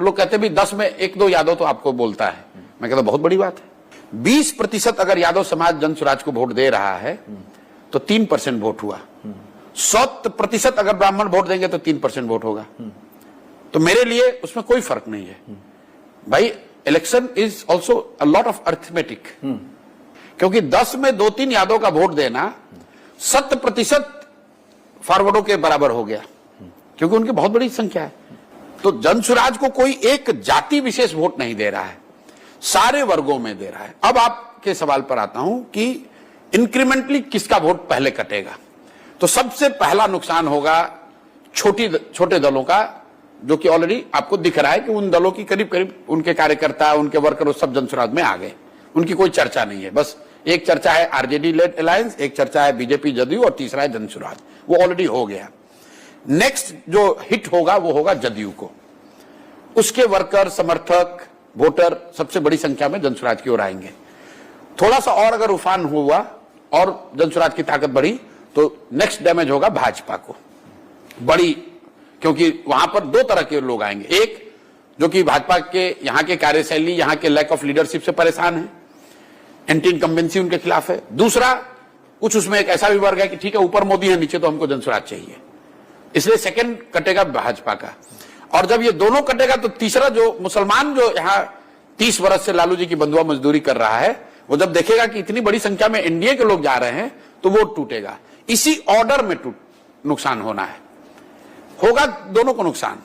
लोग कहते हैं भी 10 में 1-2 यादव तो आपको बोलता है। मैं कहता बहुत बड़ी बात है। 20% अगर यादव समाज जन स्वराज को वोट दे रहा है तो 3% वोट हुआ। 100% अगर ब्राह्मण वोट देंगे तो 3% वोट होगा। तो मेरे लिए उसमें कोई फर्क नहीं है भाई। Election is also a lot of arithmetic, क्योंकि 10 में 2-3 यादव का वोट देना 100% फॉरवर्डों के बराबर हो गया, क्योंकि उनकी बहुत बड़ी संख्या है। तो जन स्वराज को कोई एक जाति विशेष वोट नहीं दे रहा है, सारे वर्गों में दे रहा है। अब आपके सवाल पर आता हूं कि इंक्रीमेंटली किसका वोट पहले कटेगा। तो सबसे पहला नुकसान होगा छोटे दलों का, जो कि ऑलरेडी आपको दिख रहा है कि उन दलों की करीब करीब उनके कार्यकर्ता, उनके वर्कर सब जन स्वराज में आ गए। उनकी कोई चर्चा नहीं है, बस एक चर्चा है आरजेडी लेड अलायंस, एक चर्चा है बीजेपी जदयू, और तीसरा है जन स्वराज। वो ऑलरेडी हो गया। नेक्स्ट जो हिट होगा वो होगा जदयू को। उसके वर्कर, समर्थक, वोटर सबसे बड़ी संख्या में जन स्वराज की ओर आएंगे। थोड़ा सा और अगर उफान हुआ और जन स्वराज की ताकत बढ़ी तो नेक्स्ट डैमेज होगा भाजपा को बड़ी, क्योंकि वहां पर 2 तरह के लोग आएंगे। एक जो कि भाजपा के यहां के कार्यशैली, यहां के लैक ऑफ लीडरशिप से परेशान है, एंटी इनकम्बेंसी उनके खिलाफ है। दूसरा कुछ उसमें एक ऐसा भी वर्ग है कि ठीक है ऊपर मोदी है, नीचे तो हमको जन स्वराज चाहिए, इसलिए सेकंड कटेगा भाजपा का। और जब ये दोनों कटेगा तो तीसरा जो मुसलमान जो यहाँ 30 वर्ष से लालू जी की बंधुआ मजदूरी कर रहा है, वो जब देखेगा कि इतनी बड़ी संख्या में एनडीए के लोग जा रहे हैं तो वोट टूटेगा। इसी ऑर्डर में नुकसान होना है, होगा दोनों को नुकसान।